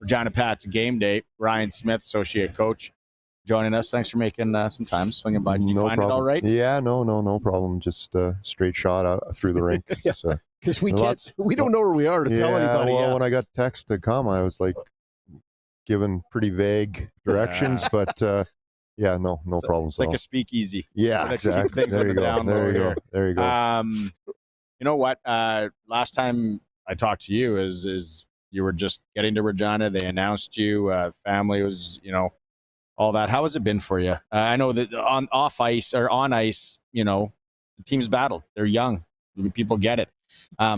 Regina Pats game day. Ryan Smith, associate coach, joining us. Thanks for making some time, swinging by. Did you find it all right? Yeah, no problem. Just a straight shot out through the rink. Yeah. So Because we don't know where we are to tell anybody. Well, when I got text to come, I was like given pretty vague directions, but no problems. It's like a speakeasy. Yeah, exactly. Things There on you the go. down There low you here. go. There you go. You know what? Last time I talked to you is you were just getting to Regina. They announced you. Family was, all that. How has it been for you? I know that on ice, the team's battled. They're young. People get it.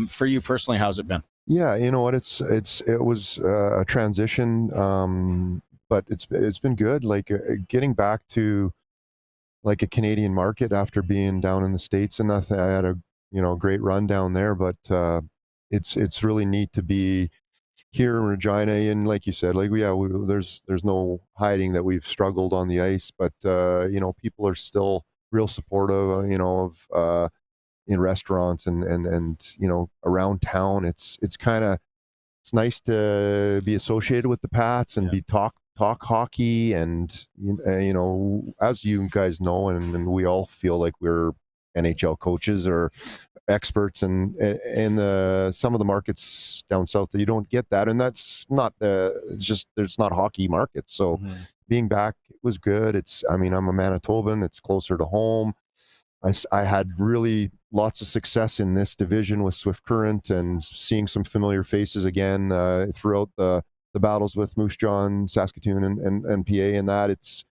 For you personally, how's it been? Yeah, you know what? It was a transition, but it's been good. Like getting back to like a Canadian market after being down in the States and nothing. I had a great run down there, but it's really neat to be here in Regina. And like you said, there's no hiding that we've struggled on the ice, but people are still real supportive. Of in restaurants and around town. It's nice to be associated with the Pats and be talk hockey, and as you guys know, and we all feel like we're NHL coaches or experts, and some of the markets down south that you don't get that, and that's not there's not hockey markets. So being back was good. I'm a Manitoban. It's closer to home. I had really lots of success in this division with Swift Current and seeing some familiar faces again throughout the battles with Moose Jaw, Saskatoon, and PA. And that it's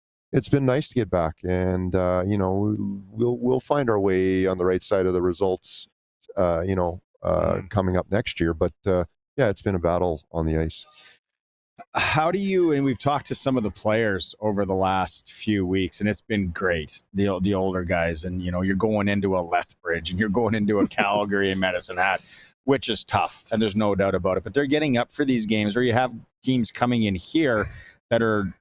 been nice to get back, and we'll find our way on the right side of the results, coming up next year. But it's been a battle on the ice. How do you, and we've talked to some of the players over the last few weeks, and it's been great, the older guys, and you're going into a Lethbridge and you're going into a Calgary and Medicine Hat, which is tough, and there's no doubt about it, but they're getting up for these games where you have teams coming in here that are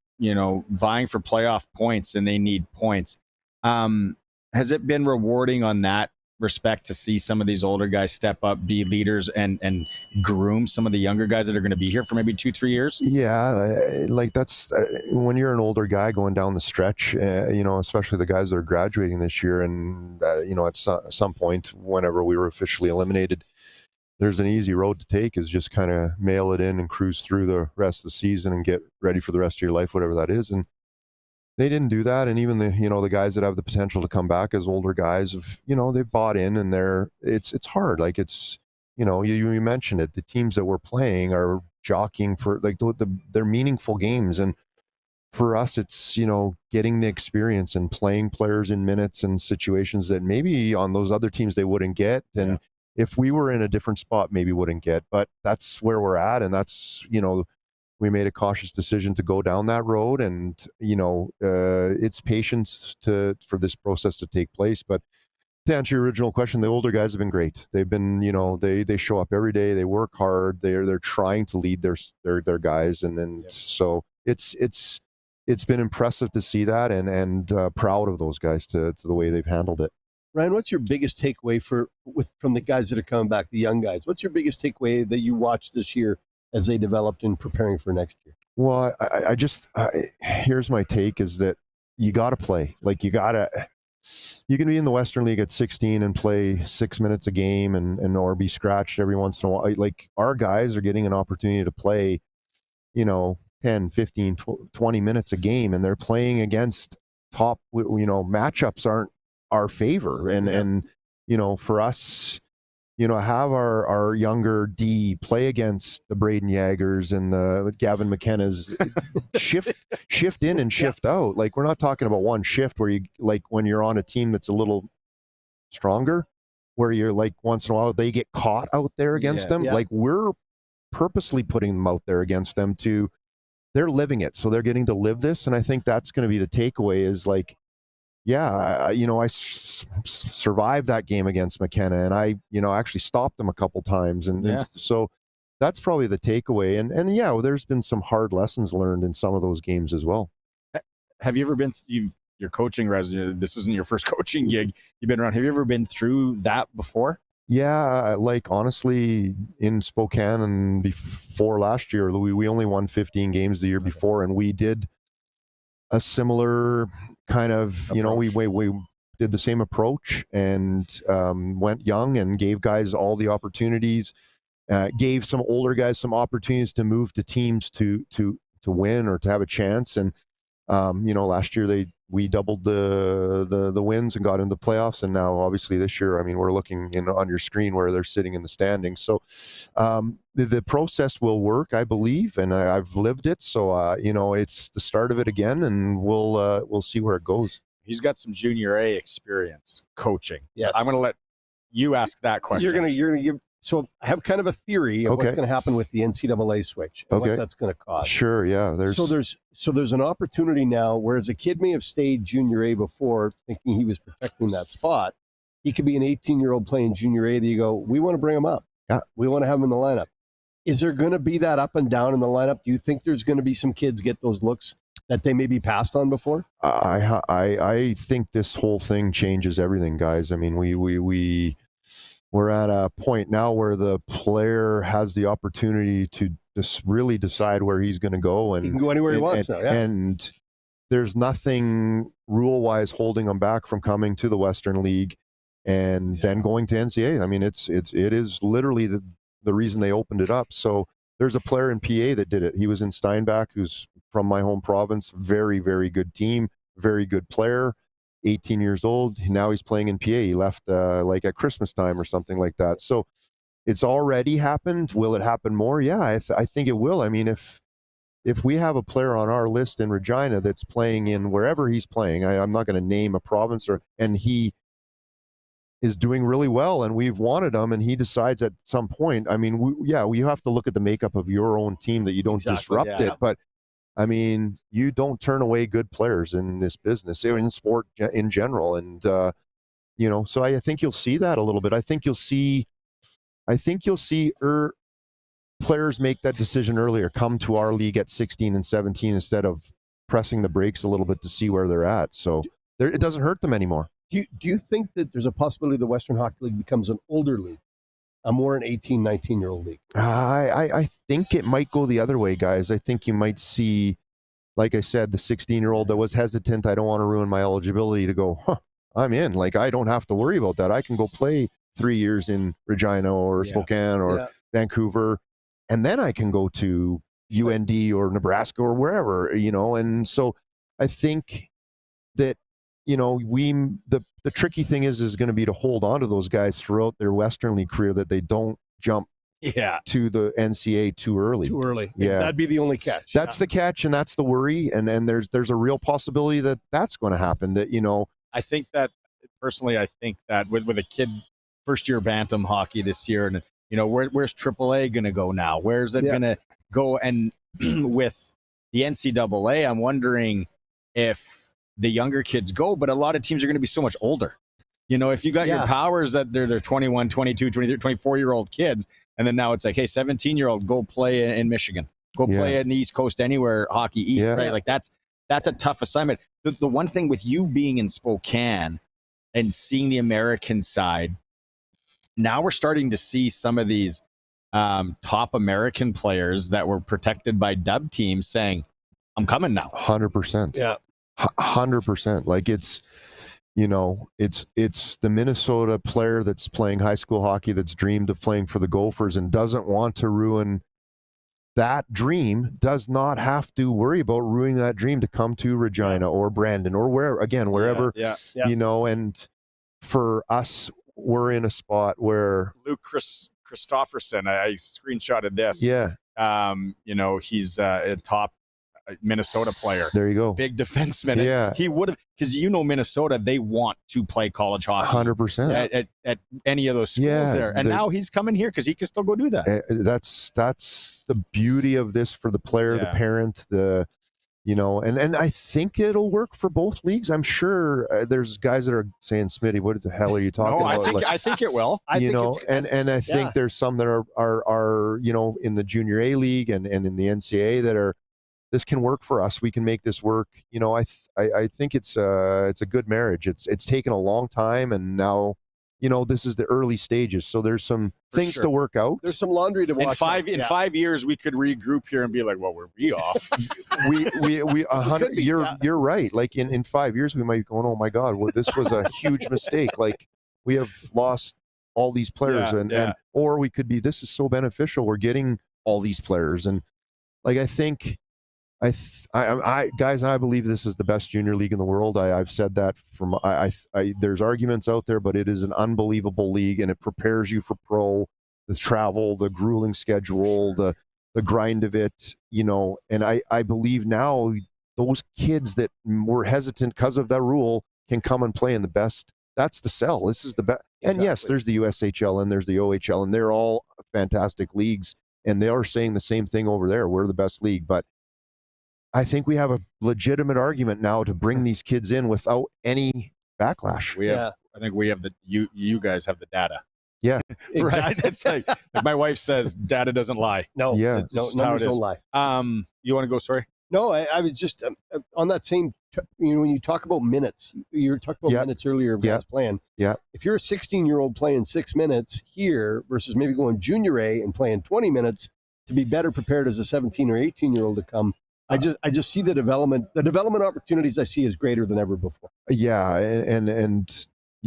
vying for playoff points, and they need points. Has it been rewarding on that respect to see some of these older guys step up, be leaders, and groom some of the younger guys that are going to be here for maybe 2-3 years? Yeah, like that's when you're an older guy going down the stretch, especially the guys that are graduating this year, and at some point, whenever we were officially eliminated, there's an easy road to take, is just kind of mail it in and cruise through the rest of the season and get ready for the rest of your life, whatever that is. And they didn't do that, and even the guys that have the potential to come back as older guys have they've bought in, and it's hard. Like you mentioned it. The teams that we're playing are jockeying for they're meaningful games, and for us it's getting the experience and playing players in minutes and situations that maybe on those other teams they wouldn't get, and if we were in a different spot maybe wouldn't get. But that's where we're at, and that's we made a cautious decision to go down that road, and it's patience for this process to take place. But to answer your original question, the older guys have been great. They've been they show up every day, they work hard, they're trying to lead their guys, and so it's been impressive to see that, and proud of those guys to the way they've handled it. Ryan, what's your biggest takeaway from the guys that are coming back, the young guys? What's your biggest takeaway that you watched this year as they developed in preparing for next year? Well, here's my take, is that you got to play. Like you can be in the Western League at 16 and play 6 minutes a game and or be scratched every once in a while. Like our guys are getting an opportunity to play, 10, 15, 20 minutes a game, and they're playing against top, matchups aren't our favor. And for us, have our younger D play against the Braden Yeagers and the Gavin McKenna's, shift in and shift out. Like we're not talking about one shift where you, like when you're on a team that's a little stronger, where you're like once in a while they get caught out there against them. Like we're purposely putting them out there against them they're living it. So they're getting to live this. And I think that's going to be the takeaway, is like, I survived that game against McKenna, and I, actually stopped them a couple times. And so that's probably the takeaway. And there's been some hard lessons learned in some of those games as well. Have you ever been, your coaching resume, this isn't your first coaching gig, you've been around, have you ever been through that before? Yeah, like honestly, in Spokane and before last year, we only won 15 games the year before, and we did a similar kind of, we did the same approach and went young and gave guys all the opportunities, gave some older guys some opportunities to move to teams to win or to have a chance. And last year we doubled the wins and got into the playoffs, and now obviously this year, I mean, we're looking on your screen where they're sitting in the standings. So the process will work, I believe, and I've lived it. So it's the start of it again, and we'll see where it goes. He's got some junior A experience coaching. Yes. I'm going to let you ask that question. You're gonna give. So I have kind of a theory of what's going to happen with the NCAA switch and what that's going to cost. Sure, yeah. There's an opportunity now, whereas a kid may have stayed junior A before thinking he was protecting that spot. He could be an 18-year-old playing junior A that you go, we want to bring him up. Yeah. We want to have him in the lineup. Is there going to be that up and down in the lineup? Do you think there's going to be some kids get those looks that they maybe passed on before? I think this whole thing changes everything, guys. I mean, we're at a point now where the player has the opportunity to just really decide where he's going to go, and he can go anywhere he wants now. Yeah. And there's nothing rule-wise holding him back from coming to the Western League and then going to NCAA. I mean, it is literally the reason they opened it up. So there's a player in PA that did it. He was in Steinbach, who's from my home province. Very, very good team, very good player. 18 years old. Now he's playing in PA. He left like at Christmas time or something like that. So it's already happened. Will it happen more? Yeah, I think it will. I mean, if we have a player on our list in Regina that's playing in wherever he's playing, I'm not going to name a province, and he is doing really well and we've wanted him, and he decides at some point, I mean, we have to look at the makeup of your own team that you don't disrupt it. But I mean, you don't turn away good players in this business, in sport in general. And, so I think you'll see that a little bit. I think you'll see players make that decision earlier, come to our league at 16 and 17 instead of pressing the brakes a little bit to see where they're at. So it doesn't hurt them anymore. Do you think that there's a possibility the Western Hockey League becomes an older league? A more an 18, 19-year-old league? I think it might go the other way, guys. I think you might see, like I said, the 16-year-old that was hesitant, I don't want to ruin my eligibility, to go, I'm in. Like, I don't have to worry about that. I can go play 3 years in Regina or Spokane or Vancouver, and then I can go to UND or Nebraska or wherever, And so I think that, the tricky thing is going to be to hold on to those guys throughout their Western League career, that they don't jump to the NCAA too early. Yeah. That'd be the only catch. That's the catch, and that's the worry. And there's a real possibility that that's going to happen. That, I think that personally, with a kid, first year bantam hockey this year, and where's AAA going to go now? Where's it going to go? And with the NCAA, I'm wondering if the younger kids go, but a lot of teams are going to be so much older. If you got your powers that they're 21, 22, 23, 24-year-old kids, and then now it's like, hey, 17-year-old, go play in Michigan, go play in the East Coast, anywhere, Hockey East, right? Like that's a tough assignment. The one thing with you being in Spokane and seeing the American side, now we're starting to see some of these top American players that were protected by dub teams saying, I'm coming now. 100%. Yeah. 100%. Like it's the Minnesota player that's playing high school hockey that's dreamed of playing for the Gophers and doesn't want to ruin that dream, does not have to worry about ruining that dream to come to Regina or Brandon or wherever, and for us, we're in a spot where Luke Christofferson, I screenshotted this. Yeah. He's a top Minnesota player. There you go. Big defenseman. Yeah. He would have, because Minnesota, they want to play college hockey. 100%. At any of those schools there. And now he's coming here because he can still go do that. That's the beauty of this for the player, the parent, and I think it'll work for both leagues. I'm sure there's guys that are saying, Smitty, what the hell are you talking about? I think it will. I think there's some that are in the junior A league and in the NCAA that are, this can work for us. We can make this work. I think it's a good marriage. It's taken a long time, and now this is the early stages. So there's some things sure. to work out. There's some laundry to watch. In 5 years, we could regroup here and be like, well, were we off? You're right. Like in 5 years, we might be going, oh my God, well, this was a huge mistake. Like we have lost all these players and or we could be, this is so beneficial. We're getting all these players. And like, I think, guys, I believe this is the best junior league in the world. I've said that there's arguments out there, but it is an unbelievable league, and it prepares you for pro, the travel, the grueling schedule, the grind of it, and I believe now those kids that were hesitant because of that rule can come and play in the best. That's the sell. This is the best. Exactly. And yes, there's the USHL and there's the OHL, and they're all fantastic leagues, and they are saying the same thing over there. We're the best league, but I think we have a legitimate argument now to bring these kids in without any backlash. I think we have you guys have the data. Yeah, exactly. Right. It's like my wife says, data doesn't lie. No, yeah, no, numbers don't lie. You want to go? Sorry. No, I was just on that same. When you talk about minutes, you were talking about minutes earlier of guys playing. Yeah. If you're a 16-year-old playing 6 minutes here versus maybe going junior A and playing 20 minutes to be better prepared as a 17 or 18-year-old to come. I just see the development opportunities I see is greater than ever before. Yeah, and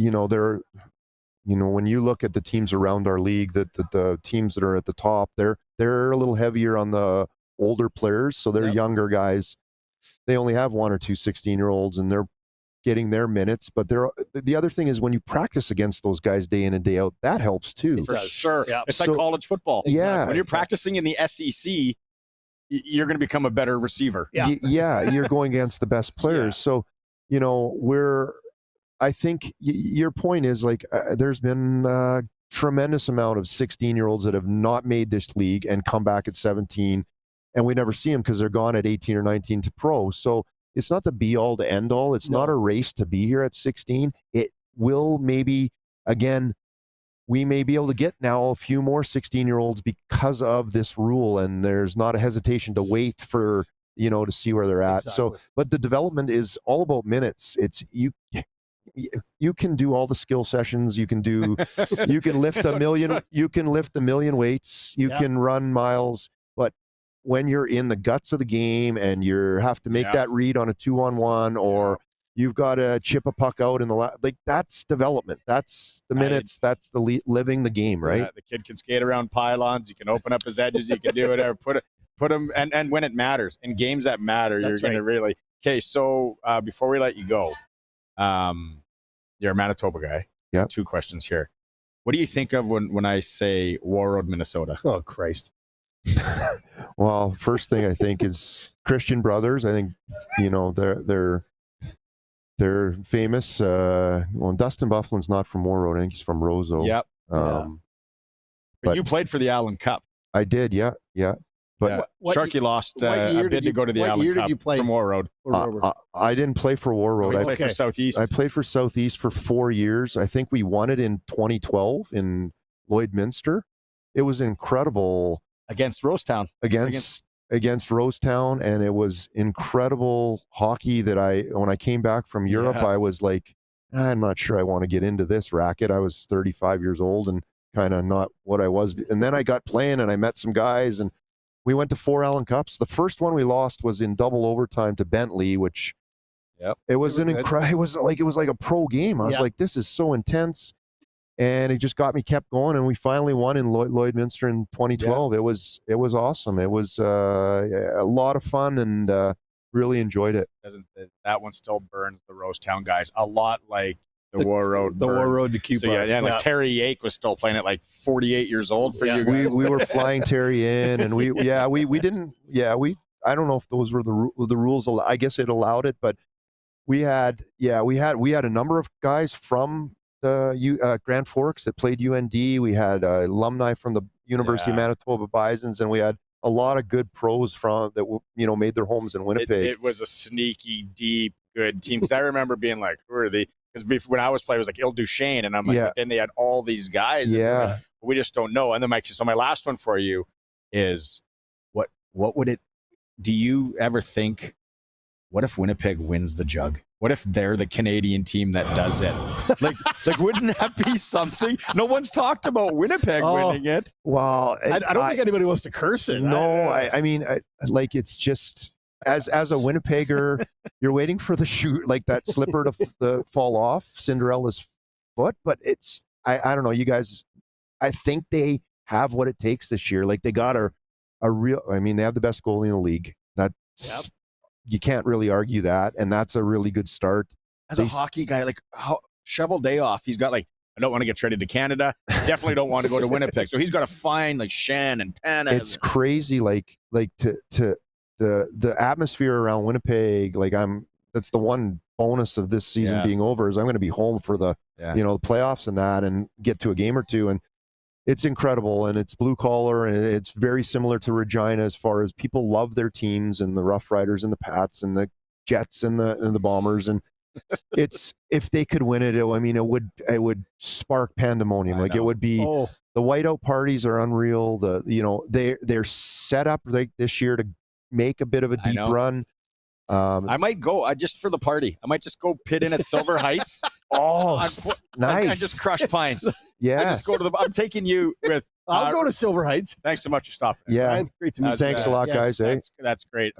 there, when you look at the teams around our league, that the teams that are at the top, they're a little heavier on the older players, so they're younger guys. They only have 1 or 2 16-year-olds, and they're getting their minutes. But the other thing is when you practice against those guys day in and day out, that helps too. For sure. Yeah. It's like college football. Yeah. When you're practicing in the SEC, you're going to become a better receiver. Yeah, you're going against the best players. So, I think your point is like there's been a tremendous amount of 16-year-olds that have not made this league and come back at 17, and we never see them because they're gone at 18 or 19 to pro. So it's not the be-all to end-all. It's not a race to be here at 16. It will maybe, again, we may be able to get now a few more 16-year-olds because of this rule, and there's not a hesitation to wait for, to see where they're at. Exactly. So, but the development is all about minutes. It's you can do all the skill sessions. You can lift a million weights. You can run miles, but when you're in the guts of the game and you have to make that read on a 2-on-1 or you've got to chip a puck out in the that's development. That's the minutes. That's the living the game, right? Yeah, the kid can skate around pylons. You can open up his edges. You can do whatever. Put him, and when it matters, in games that matter, you're going to really. Okay, so before we let you go, you're a Manitoba guy. Yeah. 2 questions here. What do you think of when I say War Road, Minnesota? Oh, Christ. Well, first thing I think is Christian Brothers. I think they're famous. Dustin Bufflin's not from War Road. I think he's from Roseau. Yep. But you played for the Allen Cup. I did. Yeah. But Sharky lost a bid to go to the Allen Cup from War Road. I didn't play for War Road. I played for Southeast. I played for Southeast for 4 years. I think we won it in 2012 in Lloydminster. It was incredible. Against Rosetown. Against Rosetown, and it was incredible hockey that when I came back from Europe, I was like, I'm not sure I want to get into this racket. I was 35 years old and kind of not what I was. And then I got playing and I met some guys and we went to 4 Allen Cups. The first one we lost was in double overtime to Bentley, which it was it was like a pro game. I was like, this is so intense. And it just kept going, and we finally won in Lloydminster in 2012. It was awesome. It was a lot of fun, and really enjoyed it. That one still burns the Rosetown guys a lot, like the War Road. The War Road to Cuba. So like Terry Yake was still playing at like 48 years old for you guys. We were flying Terry in, and we didn't. I don't know if those were the rules. I guess it allowed it, but we had a number of guys from the Grand Forks that played UND. We had alumni from the University of Manitoba Bisons, and we had a lot of good pros that made their homes in Winnipeg. It was a sneaky, deep, good team. Because I remember being like, who are they? Because when I was playing, it was like Il Duchesne, and I'm like, but then they had all these guys. Yeah, we just don't know. And then my last one for you is, what would it? Do you ever think what if Winnipeg wins the jug? What if they're the Canadian team that does it? Like wouldn't that be something? No one's talked about Winnipeg winning it. Well, I don't think anybody wants to curse it. No, I mean, like it's just as a Winnipegger, you're waiting for the shoot, like that slipper to fall off Cinderella's foot. But it's I don't know, you guys. I think they have what it takes this year. Like they got a real. I mean, they have the best goalie in the league. That's you can't really argue that, and that's a really good start. As a hockey guy, like shovel day off, he's got like, I don't want to get traded to Canada. Definitely don't want to go to Winnipeg. So he's got to find like Shen and Tanev. It's crazy, like to the atmosphere around Winnipeg. Like that's the one bonus of this season being over is I'm going to be home for the the playoffs and that, and get to a game or two, and it's incredible, and it's blue collar, and it's very similar to Regina as far as people love their teams and the Rough Riders and the Pats and the Jets and the Bombers, and it's if they could win it, it would spark pandemonium. Like it would be the whiteout parties are unreal. They're set up this year to make a bit of a deep run. I might go just for the party. I might just go pit in at Silver Heights. Nice. I just crush pints. Yeah. I'm taking you with. I'll go to Silver Heights. Thanks so much for stopping. Yeah. Brian, great to meet you. Thanks a lot, guys. That's great.